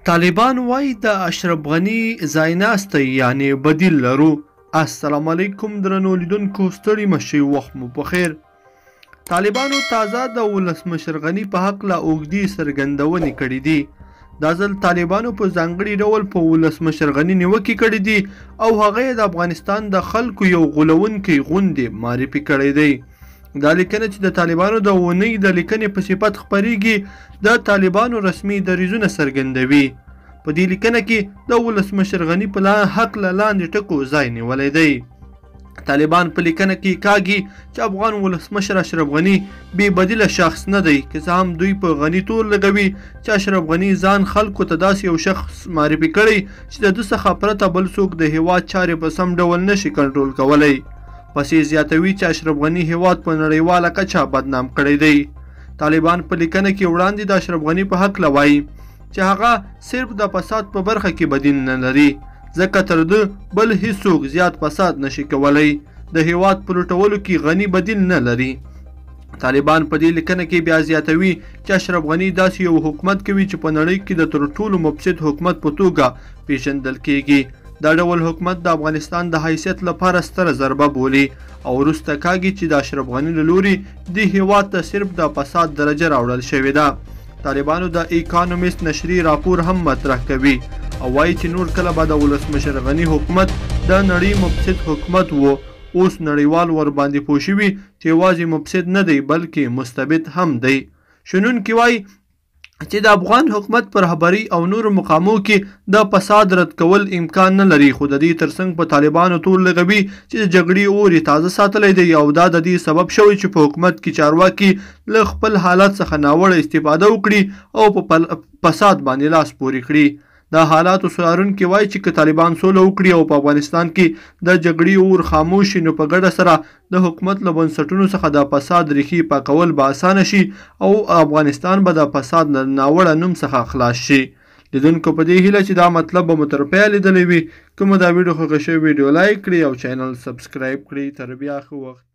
طالبان وایي د اشرف غني ځایناستی یعنی بدیل لرو. السلام علیکم درنو لیدونکو، ستړي مشئ، وخت مو په خیر. طالبانو تازه د ولسمشر غني په هکله اوږدې څرګندونې کړې دي. دا ځل طالبانو په ځانګړي ډول په ولسمشر غني نیوکې کړې دي او هغه یې د افغانستان د خلکو یو غولونکی غوندې معرفي کړی دی. دا لیکنه چې د طالبانو د اونۍ د لیکنې په صفت خپریږي د طالبانو رسمي دریځونه څرګندوي. په دې لیکنه کې د ولسمشر غني په هکله لاندې ټکو ځای نیولی دی. طالبان په لیکنه کې کاږي چې افغان ولسمشر اشرف غني بې بدیله شخص نه دی، که څه هم دوی په غني تور لګوي چې اشرف غني ځان خلکو ته داسې یو شخص معرفي کړی چې د ده څخه پرته بل څوک د هیواد چارې په سم ډول نشي کنټرول کولی. پس یې زیاتوي چې اشرف غني هیواد په نړیواله کچه بدنام کړی دی. طالبان په لیکنه کې وړاندې د اشرف غني په هکله وایي چې هغه صرف د فساد په برخه کې بدیل نه لري، ځکه تر ده بل هیڅوک زیات فساد نشي کولی. د هیواد په لوټولو کې غني بدیل نه لري. طالبان په دې لیکنه کې بیا زیاتوي چې اشرف غني داسې یو حکومت کوي چې په نړۍ کې د تر ټولو مفسد حکومت په توګه پیژندل کیږي. دا ډول حکومت د افغانستان د حیثیت لپاره ستره ضربه بولي او وروسته کاږي چې د اشرف غني له لوري دې هیواد ته صرف د فساد درجه راوړل شوې ده. طالبانو د ایکانومیست نشري راپور هم مطرح کوي او وایي چې نور کله به د ولسمشر غني حکومت د نړۍ مفسد حکومت و. اوس نړیوال ورباندې پوه شوي چې یوازې مفسد نه دی بلکې مستبد هم دی. شنونکي وایي چې د افغان حکومت په رهبري او نورو مقامو کې د فساد رد کول امکان نه لري، خو د دې ترڅنګ په طالبانو تور لګوي چې د جګړې اور یې تازه ساتلی دی او دا د دې سبب شوی چې په حکومت کې چارواکي له خپل حالت څخه ناوړه استفاده وکړي او په فساد باندې لاس پورې کړي. دا حالاتو څارونکي وایي چې که طالبان سوله وکړي او په افغانستان کې د جګړې اور خاموش شي، نو په ګډه سره د حکومت له بنسټونو څخه د فساد ریښې پاکول به اسانه شي او افغانستان به د فساد له ناوړه نوم څخه خلاص شي. لیدونکو په دې هیله چې دا مطلب به مو تر پایه لیدلی وي. که مو دا ویډیو خوښه شوې ویډیو لایک کړئ او چینل سبسکرایب کړئ. تر بیا ښه وخت.